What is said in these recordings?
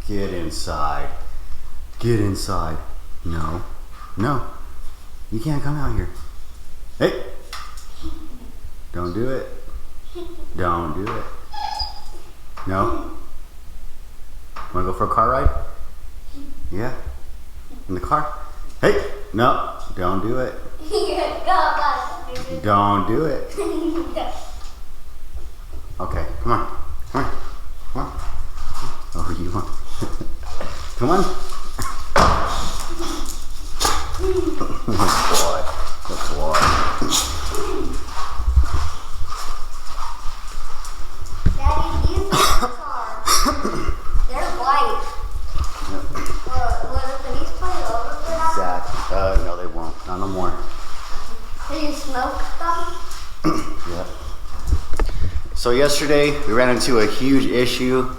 Get inside. Get inside. No. No. You can't come out here. Hey. Don't do it. Don't do it. No. Wanna go for a car ride? Yeah. In the car? Hey. No. Don't do it. Don't do it. Okay. Come on. Come on. Come on. Oh, you want? Come on. Good boy. Good boy. Daddy, these are the cars. They're white. Yep. Will the police pull you over for that? Zach. No, they won't. Not no more. Did you smoke them? Yeah. So yesterday we ran into a huge issue.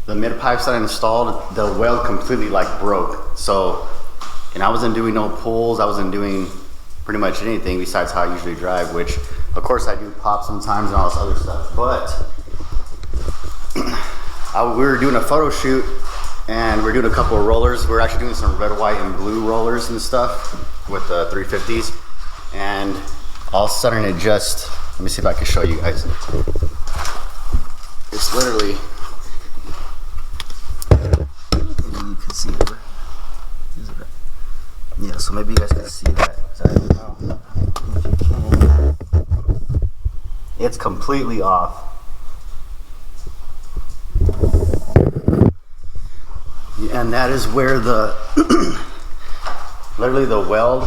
The mid pipes that I installed, the weld completely like broke. So, and I wasn't doing no pulls. I wasn't doing pretty much anything besides how I usually drive, which of course I do pop sometimes and all this other stuff. But we were doing a photo shoot and we're doing a couple of rollers. We're actually doing some red, white, and blue rollers and stuff with the 350s. And all of a sudden it just, let me see if I can show you guys. It's literally, you can see it. Yeah, so maybe you guys can see that. I don't know if you can. It's completely off. And that is where the, literally the weld,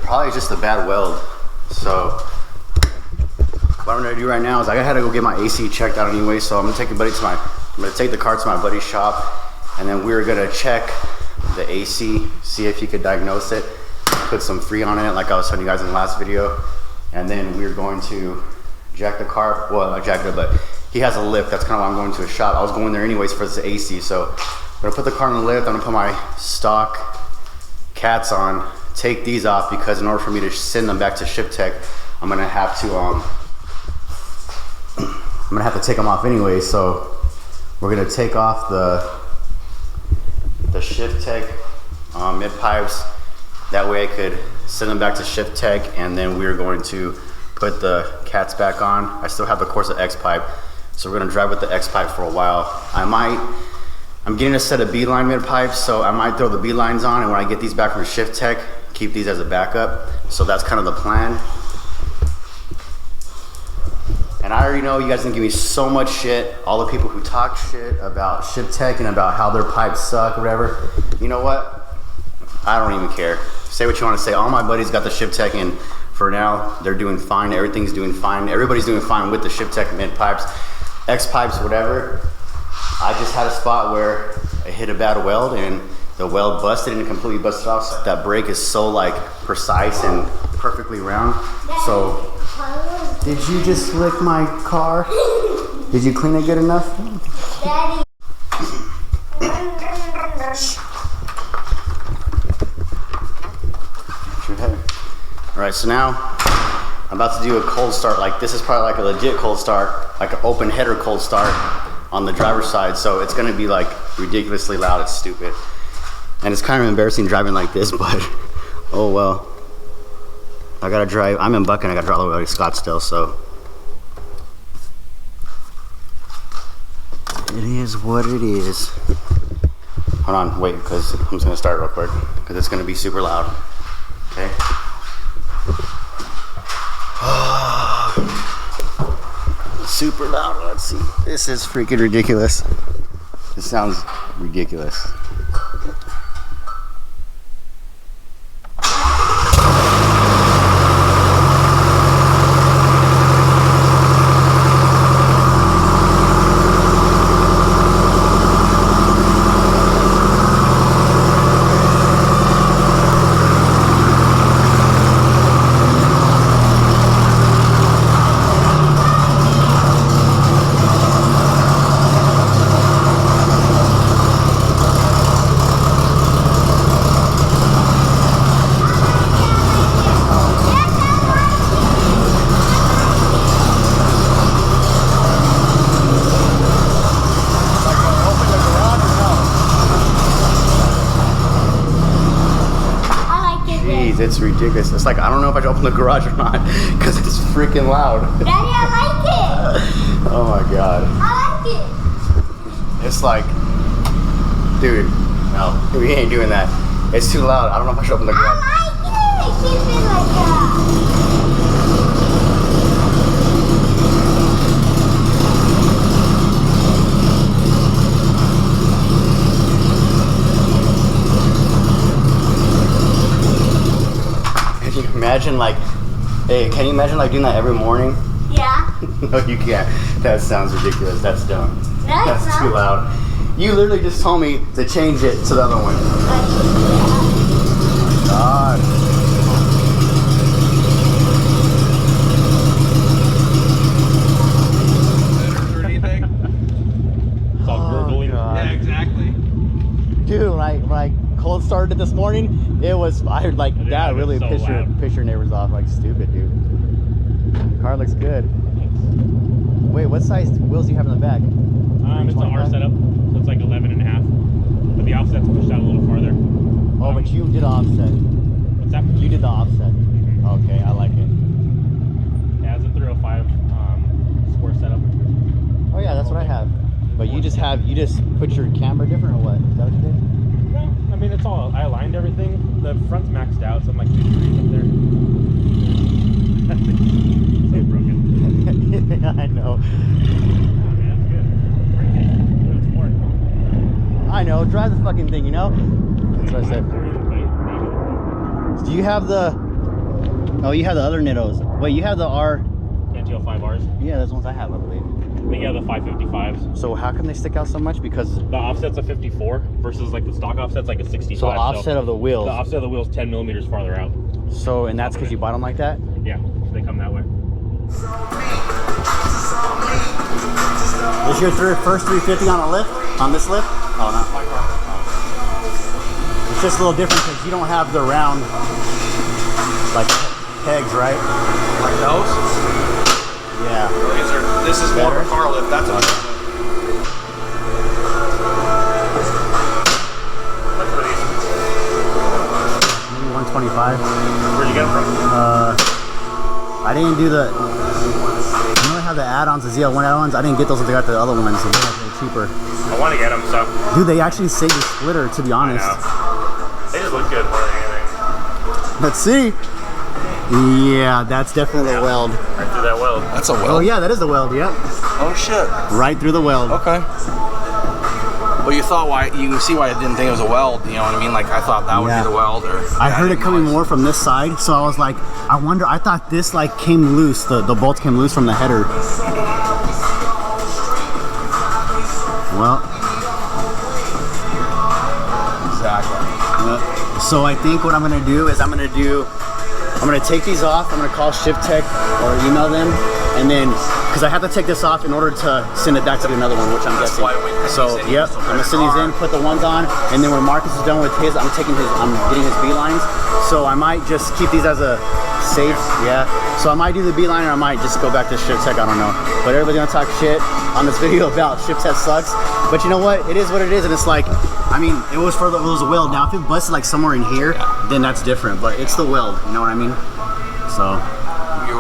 probably just a bad weld. So what I'm gonna do right now is I had to go get my AC checked out anyway. So I'm gonna take the car to my buddy's shop, and then we're gonna check the AC, see if he could diagnose it, put some Freon on it like I was telling you guys in the last video, and then we're going to jack the car. Well, not jack it, but he has a lift. That's kind of why I'm going to his shop. I was going there anyways for this AC, so I'm gonna put the car in the lift. I'm gonna put my stock cats on, take these off, because in order for me to send them back to Teck, I'm gonna have to take them off anyway. So we're gonna take off the Teck mid pipes. That way I could send them back to Teck, and then we're going to put the cats back on. I still have the course of X pipe, so we're gonna drive with the X pipe for a while. I'm getting a set of B-line mid pipes, so I might throw the B-lines on, and when I get these back from Teck, keep these as a backup. So that's kind of the plan. And I already know you guys can give me so much shit. All the people who talk shit about Teck and about how their pipes suck or whatever. You know what? I don't even care. Say what you want to say. All my buddies got the Teck, and for now, they're doing fine. Everything's doing fine. Everybody's doing fine with the Teck mid pipes, X pipes, whatever. I just had a spot where I hit a bad weld and the weld busted and completely busted off. That brake is so like precise and perfectly round. So, did you just lick my car? Did you clean it good enough? Daddy. All right, so now I'm about to do a cold start. Like this is probably like a legit cold start, like an open header cold start on the driver's side. So it's gonna be like ridiculously loud. It's stupid. And it's kind of embarrassing driving like this, but oh well. I gotta drive, I'm in Buck and I gotta drive all the way to Scottsdale, so. It is what it is. Hold on, wait, because I'm just gonna start real quick, because it's gonna be super loud, okay? Super loud, let's see. This is freaking ridiculous. This sounds ridiculous. It's ridiculous. It's like, I don't know if I should open the garage or not because it's freaking loud. Daddy, I like it. Oh my God. I like it. It's like, dude, no, we ain't doing that. It's too loud. I don't know if I should open the garage. I like it. Keep it like that. Can you imagine like, hey, can you imagine like doing that every morning? Yeah. No, you can't. That sounds ridiculous. That's dumb. No, That's it's too not. loud. You literally just told me to change it to the other one. God. Or anything? It's all gurgling. Yeah, exactly. Dude, when I cold started it this morning, it was, I heard like, Yeah, that really it's so loud. piss your neighbors off like stupid, dude. The car looks good. Wait, what size wheels do you have in the back? It's an R setup, so it's like 11 and a half. But the offset's pushed out a little farther. Oh, but you did offset. What's that? You did the offset. Okay, I like it. Yeah, it's a 305 sport setup. Oh yeah, that's what I have. But you just put your camera different or what? Is that what you did? No, I mean, it's all, I aligned everything. The front's maxed out, so I'm like 2 degrees up there. So broken. Yeah, I know. Oh, man, that's good. Break it. Do it sport. I know. Drive the fucking thing, you know? That's what I said. Do you have the... Oh, you have the other Nittos. Wait, you have the R... NTO 5Rs. Yeah, those ones I have, I believe. I think you have the 555s. So how come they stick out so much? Because... The offset's a 54 versus like the stock offset's like a 65. So offset of the wheels. The offset of the wheels 10 millimeters farther out. So, and that's because you bought them like that? Yeah, they come that way. Is your first 350 on a lift? On this lift? Oh, not my car. It's just a little different because you don't have the round, like, pegs, right? Like those? Yeah. This is more of a car lift. That's a Look for these. Maybe 125. Where'd you get them from? I didn't do the... You know I have the add-ons, the ZL1 add-ons? I didn't get those until I got the other ones, so they're actually cheaper. I want to get them, so. Dude, they actually save the splitter, to be honest. I know. They just look good more than anything. Let's see. Yeah, that's definitely the weld. Right through that weld. That's a weld. Oh yeah, that is the weld, yep. Oh shit. Right through the weld. Okay. Well, you thought why? You can see why I didn't think it was a weld. You know what I mean? Like I thought that would Yeah. be the weld. Or I heard it coming more from this side, so I was like, I wonder, I thought this like came loose, the bolts came loose from the header. Well. Exactly. So I think what I'm gonna do is I'm gonna take these off, I'm gonna call Shift Tech or email them, and then, because I have to take this off in order to send it back to another one, which I'm That's guessing. why we put So, these in yep, here, so I'm gonna they're send these in, on. put the ones on, and then when Marcus is done with his, I'm getting his B lines. So I might just keep these as a safe, yeah. So I might do the B line or I might just go back to Shift Tech, I don't know. But everybody's gonna talk shit on this video about Shift Tech sucks. But you know what? It is what it is, and it's like, I mean, it was a weld. Now if it busted like somewhere in here, then that's different. But it's the weld, you know what I mean? So. You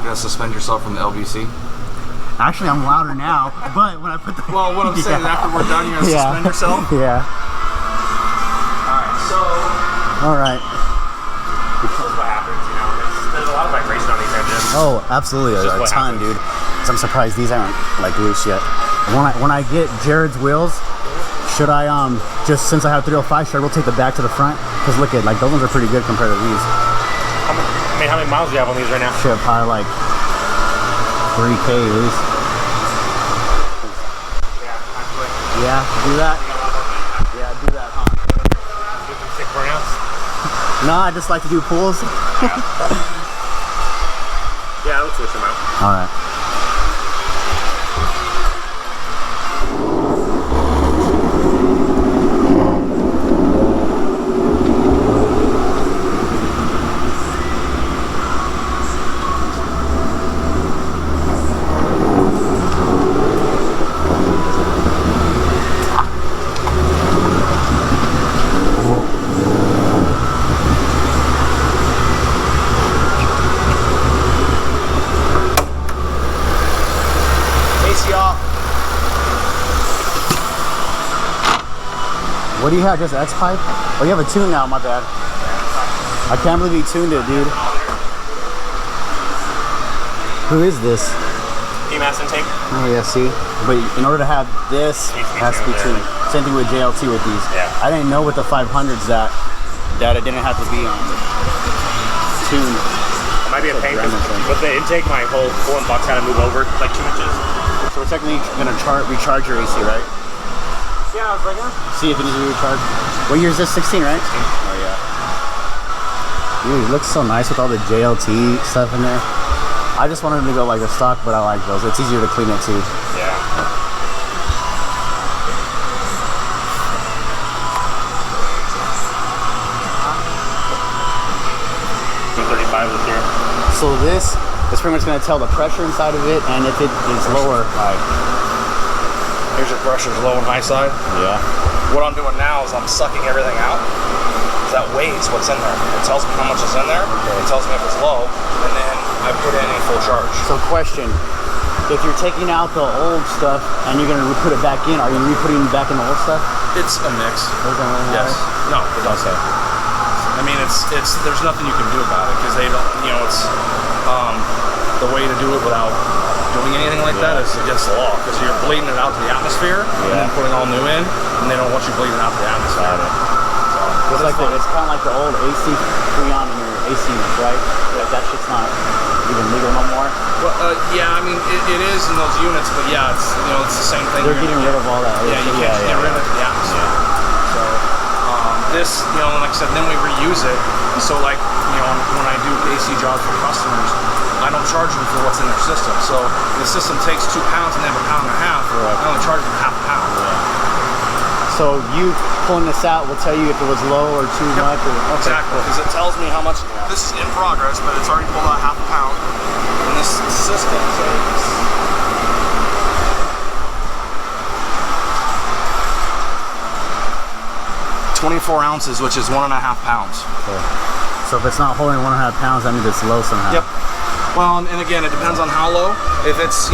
gonna suspend yourself from the LBC? Actually, I'm louder now, but when I put the... Well, what I'm saying is after we're done, you're gonna suspend yourself? Yeah. Alright, so... Alright. This is what happens, you know. There's a lot of vibration on these engines. Oh, absolutely, Just a what ton, happens. dude. So I'm surprised these aren't, like, loose yet. When I get Jared's wheels, should I, just since I have 305, should I rotate the back to the front? Because look at, like, those ones are pretty good compared to these. I mean, how many miles do you have on these right now? Shit, probably like 3K at least. Yeah, actually. Yeah, do that. Yeah, do that, huh? Do some sick burnouts. No, I just like to do pulls. Yeah, let's switch them out. Alright. What do you have? Just X pipe? Oh, you have a tune now. My bad. I can't believe you tuned it, dude. Who is this? PMAS intake. Oh yeah, see. But in order to have this, it has to be tuned. Same thing with JLT with these. Yeah. I didn't know with the 500s that it didn't have to be tuned. It might be a pain because with the intake, my whole coolant box had to move over like 2 inches. So we're technically gonna recharge your AC, right? Yeah, I was like, See if it needs to be recharged. What year is this? 16, right? 16. Oh yeah. Dude, it looks so nice with all the JLT stuff in there. I just wanted to go like the stock, but I like those. It's easier to clean it too. Yeah. 235 this year. So this is pretty much going to tell the pressure inside of it, and if it is lower, like Here's your pressure's low and high side. yeah. What I'm doing now is I'm sucking everything out. That weighs what's in there. It tells me how much is in there. It tells me if it's low, and then I put in a full charge. So question: if you're taking out the old stuff and you're going to put it back in, are you re-putting back in the old stuff? It's a mix. Does that really Yes. matter? No, it doesn't. I mean, it's there's nothing you can do about it because they don't. It's the way to do it without doing anything like that is against the law because you're bleeding it out to the atmosphere and then putting all new in, and they don't want you bleeding out to the atmosphere. It's like it's kind of like the old AC Freon in your AC units, right? Like that shit's not even legal no more. Well, yeah, I mean it is in those units, but yeah, it's the same thing. They're getting rid of all that. Yeah, you can't get rid of the atmosphere. So this, like I said, then we reuse it. So like, when I do AC jobs for customers, I don't charge them for what's in their system. So the system takes 2 pounds and they have 1.5 pounds. I only charge them half a pound. So you pulling this out will tell you if it was low or too much. Or, okay. Exactly, because it tells me how much. This is in progress, but it's already pulled out 1/2 pound. And this system takes 24 ounces, which is 1.5 pounds. Okay. So if it's not holding 1.5 pounds, that means it's low somehow. Yep. Well, and again, it depends on how low. If it's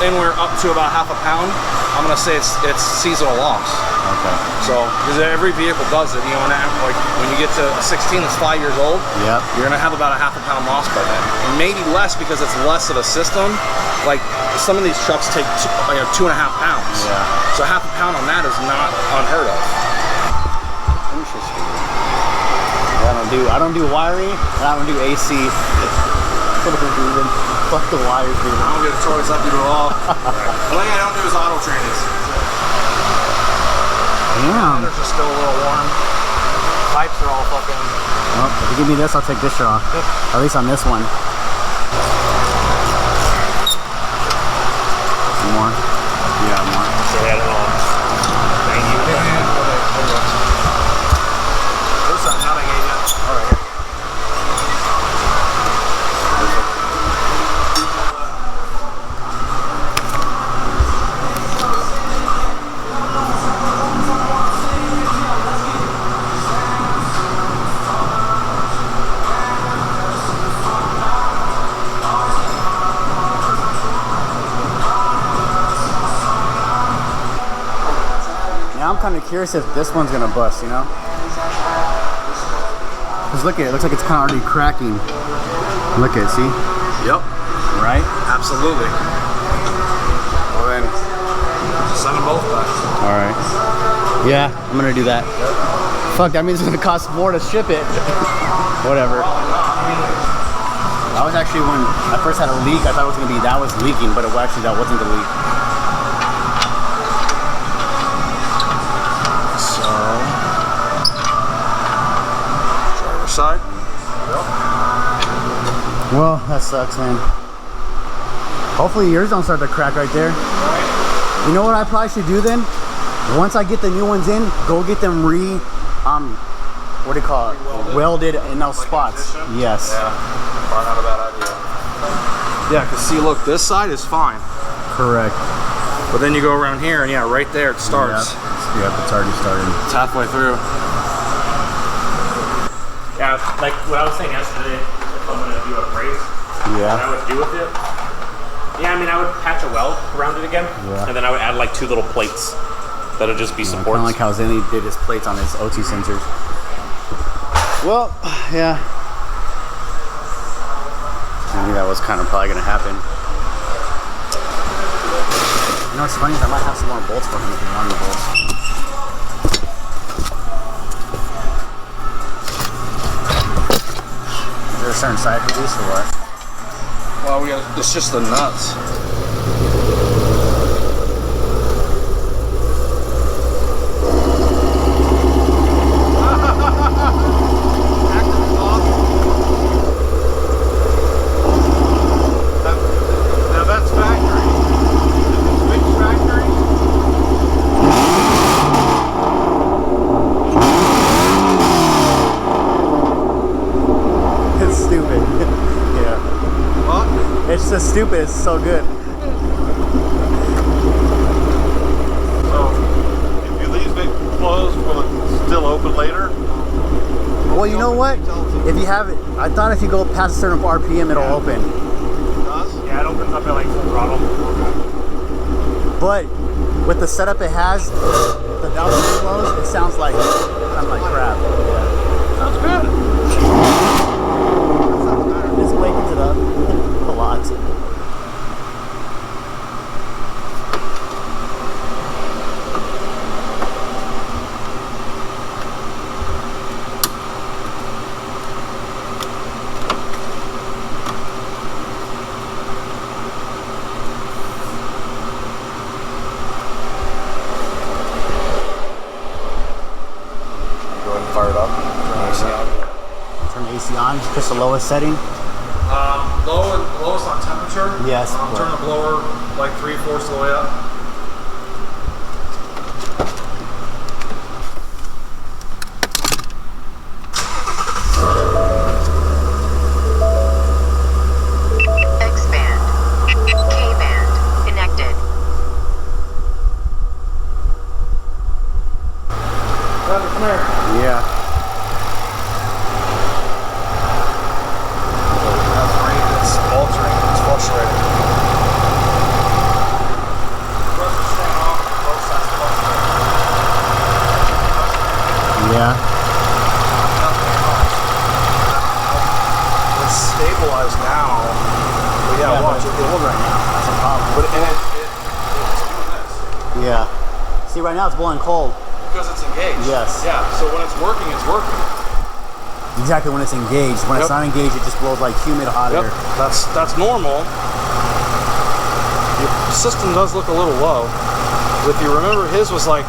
anywhere up to about 1/2 pound, I'm gonna say it's seasonal loss. Okay. So, because every vehicle does it, and like when you get to 16 that's 5 years old, Yep. you're gonna have about 1/2 pound loss by then. Maybe less because it's less of a system. Like some of these trucks take 2.5 pounds. Yeah. So 1/2 pound on that is not unheard of. Interesting. Yeah, I don't do wiring and I don't do AC. Fuck the wires, dude. I don't get a choice, I do it all. The only thing I don't do is auto trainings. Damn. They're just still a little warm. Pipes are all fucking. Well, if you give me this, I'll take this shit off. Yep. At least on this one. More? Yeah, more. So they had it all. Thank you. There's something out I gave you. All right. Now I'm kind of curious if this one's gonna bust, Because look at it, looks like it's kind of already cracking. Look at it, see? Yep. Right? Absolutely. Well then. Send them both back. Alright. Yeah, I'm gonna do that. Fuck, that means it's gonna cost more to ship it. Whatever. That was actually when I first had a leak, I thought it was gonna be that was leaking, but that wasn't the leak. So, driver's side. Well, that sucks, man. Hopefully yours don't start to crack right there. You know what I probably should do then? Once I get the new ones in, go get them what do you call it? Welded in those spots. Yes. Yeah, probably not a bad idea. Yeah, because see, look, this side is fine. Correct. But then you go around here, and yeah, right there it starts. Yep, it's already started. It's halfway through. Yeah, like what I was saying yesterday, if I'm gonna do a brace, what I would do with it. Yeah, I mean, I would patch a weld around it again, and then I would add like 2 little plates That'll just be Kind supports. of like how Zenny did his plates on his O2 sensors. Well, yeah. I knew that was kind of probably going to happen. You know what's funny is I might have some more bolts for him if he wanted bolts. Is there a certain size for these or what? Well, it's just the nuts. Now that's factory. Which factory? It's stupid. Yeah. What? It's just stupid. It's so good. So, if you leave it closed, will it still open later? Well, you know what? If you have it, I thought if you go past a certain RPM, it'll open. It does? Yeah, it opens up at like full throttle. But with the setup it has, the valve is closed, it sounds like kind of like crap. Sounds good. This wakens it up a lot. Go ahead and fire it up. Turn the AC on, just the lowest setting. Lowest on temperature. Yes. Turn the blower like 3/4 of the way up. X-band. K-band. Connected. Come here. Yeah. That's rate. It's altering. It's fluctuating. Pressure's staying off. Both sides fluctuating. Yeah. It's stabilized now. But yeah, watch it. cold right now. That's a problem. But it's doing this Yeah. See, right now it's blowing cold. because it's engaged. Yes. Yeah. So when it's working, it's working. Exactly when it's engaged. When it's Yep. not engaged, it just blows like humid hot air. Yep. That's normal. The system does look a little low. If you remember, his was like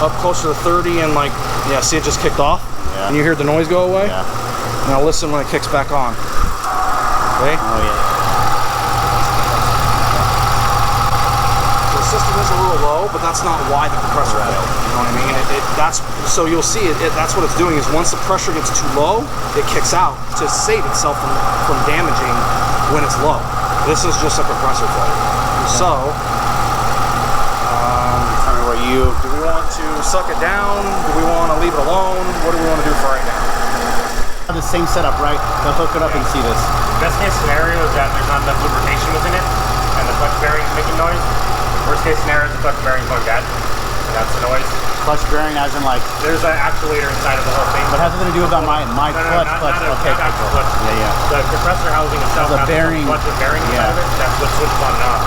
up closer to 30 and like, yeah, see it just kicked off? Yeah. And you hear the noise go away? Yeah. Now listen when it kicks back on. Okay? Oh yeah. The system is a little low, but that's not why the compressor failed. You know what I mean? That's so you'll see it. That's what it's doing is once the pressure gets too low, it kicks out to save itself from damaging when it's low. This is just a compressor failure. So, Tell me what you. do we want to suck it down? Do we want to leave it alone? What do we want to do for right now? The same setup, right? They'll hook it up and see this. Best case scenario is that there's not enough lubrication within it, and the clutch bearing's making noise. Worst case scenario is the clutch bearing's going bad, and that's the noise. Clutch bearing, as in like. There's an actuator inside of the whole thing. What has nothing to do about my clutch? Okay. Not actual clutch. Yeah. The compressor housing itself The has bearing. a clutch and bearing inside of it. That's what switches on and off.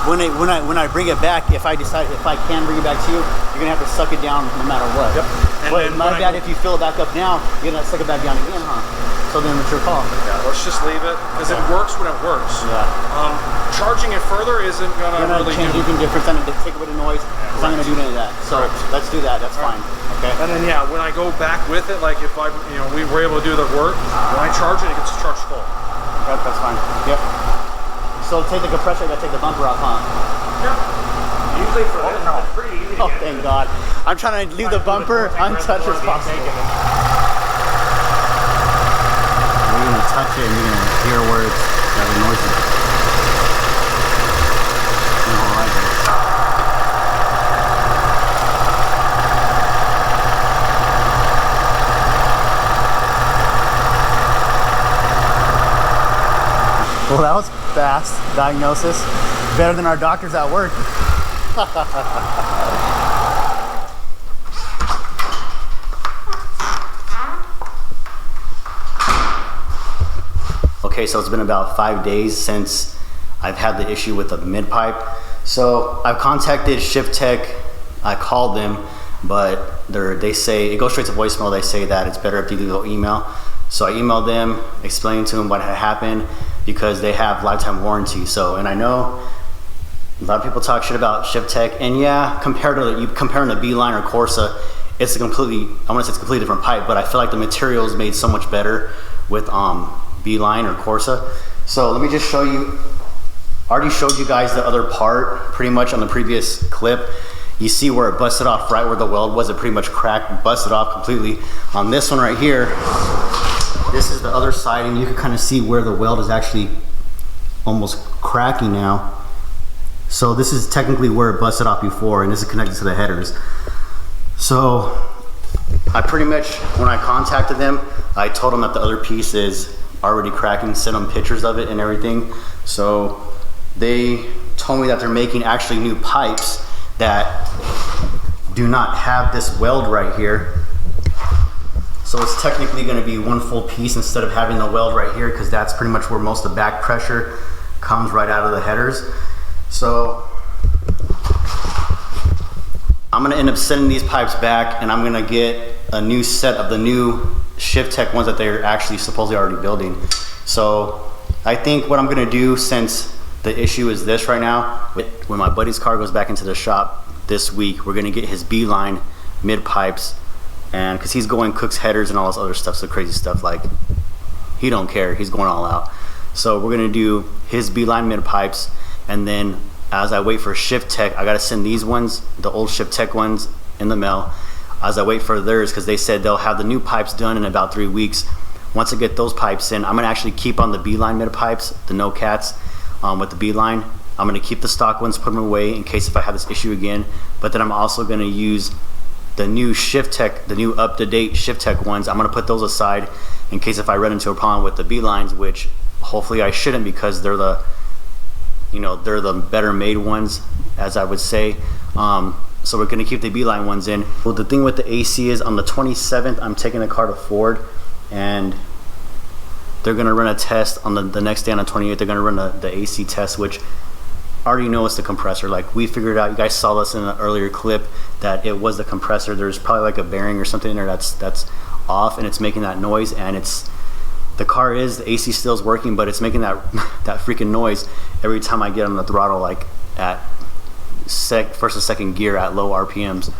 When I bring it back, if I can bring it back to you, you're gonna have to suck it down no matter what. Yep. And But then my when I bad go- if you fill it back up now, you're gonna suck it back down again, huh? So then it's your call. Yeah, let's just leave it because it works when it works. Yeah. Charging it further isn't gonna You're gonna really change do. anything different, it's gonna take away the noise. It's not gonna do any of that. So let's do that. That's fine. Okay. And then yeah, when I go back with it, like if we were able to do the work, when I charge it, it gets charged full. Yep, that's fine. Yep. So take the compressor, you gotta take the bumper off, huh? Usually for this, it's pretty easy to Oh, get. thank God. I'm trying to leave the bumper untouched as possible. You're gonna touch it and you're gonna hear where it's got the noise in it. All right, then. Well, that was fast diagnosis. Better than our doctors at work. Okay, so it's been about 5 days since I've had the issue with the mid pipe. So I've contacted Teck. I called them, but they say, it goes straight to voicemail. They say that it's better if you go email. So I emailed them, explained to them what had happened because they have lifetime warranty. So, and I know a lot of people talk shit about Teck, and yeah, comparing the B-Line or Corsa, it's a completely, I want to say it's a completely different pipe, but I feel like the material is made so much better with B-Line or Corsa. So let me just show you. I already showed you guys the other part pretty much on the previous clip. You see where it busted off right where the weld was. It pretty much cracked, busted off completely. On this one right here, this is the other side, and you can kind of see where the weld is actually almost cracking now. So this is technically where it busted off before, and this is connected to the headers. So I pretty much, when I contacted them, I told them that the other piece is already cracking, sent them pictures of it and everything. So they told me that they're making actually new pipes that do not have this weld right here. So it's technically going to be one full piece instead of having the weld right here, because that's pretty much where most of the back pressure comes right out of the headers. So I'm going to end up sending these pipes back, and I'm going to get a new set of the new Teck ones that they're actually supposedly already building. So I think what I'm going to do, since the issue is this right now, when my buddy's car goes back into the shop this week, we're going to get his B-Line mid pipes, and because he's going Cook's headers and all this other stuff, so crazy stuff, like he don't care, he's going all out. So we're going to do his B-Line mid pipes, and then as I wait for Teck, I got to send these ones, the old Teck ones, in the mail as I wait for theirs, because they said they'll have the new pipes done in about 3 weeks. Once I get those pipes in, I'm going to actually keep on the B-Line mid pipes, the no cats, with the B-Line. I'm going to keep the stock ones, put them away in case if I have this issue again, but then I'm also going to use the new Teck, the new up-to-date Teck ones. I'm going to put those aside in case if I run into a problem with the B-Lines, which hopefully I shouldn't, because they're the, you know, they're the better made ones, as I would say. So we're going to keep the B-Line ones in. Well, the thing with the AC is on the 27th, I'm taking the car to Ford, and they're going to run a test on the next day on the 28th. They're going to run the AC test, which I already know it's the compressor. Like, we figured out, you guys saw this in an earlier clip, that it was the compressor. There's probably like a bearing or something in there that's off, and it's making that noise, and it's, the car is, the AC still is working, but it's making that freaking noise every time I get on the throttle, like at first and second gear at low RPMs.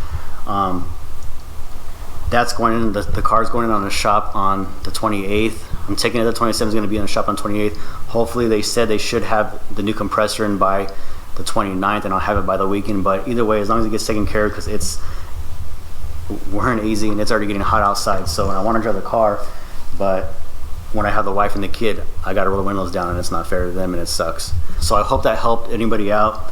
That's going in, the car's going in on the shop on the 28th. I'm taking it, the 27th is going to be in the shop on 28th. Hopefully, they said they should have the new compressor in by the 29th, and I'll have it by the weekend. But either way, as long as it gets taken care of, because we're in AZ and it's already getting hot outside. So, and I want to drive the car, but when I have the wife and the kid, I got to roll the windows down, and it's not fair to them, and it sucks. So I hope that helped anybody out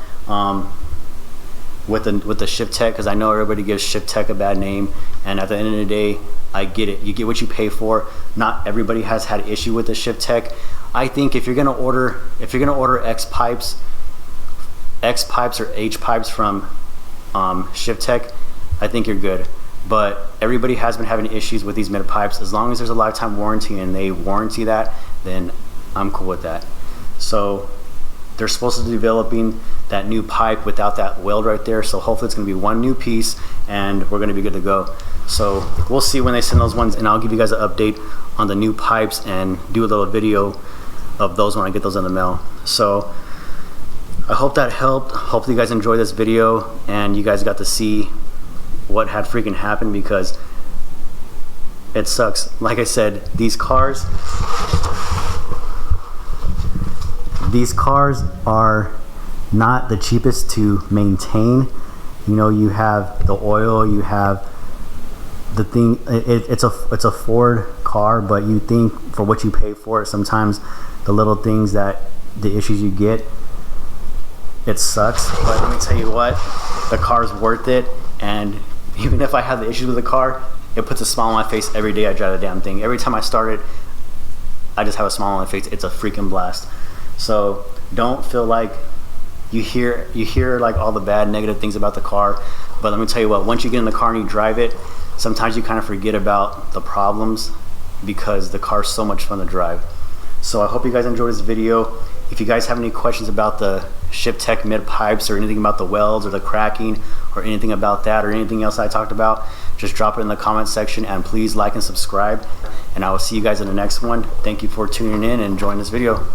with the Teck, because I know everybody gives Teck a bad name, and at the end of the day, I get it. You get what you pay for. Not everybody has had an issue with the Teck. I think if you're gonna order X pipes or H pipes from Teck, I think you're good. But everybody has been having issues with these mid pipes. As long as there's a lifetime warranty and they warranty that, then I'm cool with that. So they're supposed to be developing that new pipe without that weld right there. So hopefully it's going to be one new piece, and we're going to be good to go. So we'll see when they send those ones, and I'll give you guys an update on the new pipes and do a little video of those when I get those in the mail. So I hope that helped. Hopefully you guys enjoyed this video and you guys got to see what had freaking happened, because it sucks. Like I said, these cars are not the cheapest to maintain. You know, you have the oil, you have the thing, it's a Ford car, but you think for what you pay for it, sometimes the little things, that the issues you get, it sucks. But let me tell you what, the car's worth it. And even if I have the issues with the car, it puts a smile on my face every day I drive the damn thing. Every time I start it, I just have a smile on my face. It's a freaking blast. So don't feel like you hear like all the bad negative things about the car, but let me tell you what, once you get in the car and you drive it, sometimes you kind of forget about the problems because the car's so much fun to drive. So I hope you guys enjoyed this video. If you guys have any questions about the Teck mid pipes or anything about the welds or the cracking or anything about that or anything else I talked about, just drop it in the comment section, and please like and subscribe, and I will see you guys in the next one. Thank you for tuning in and enjoying this video.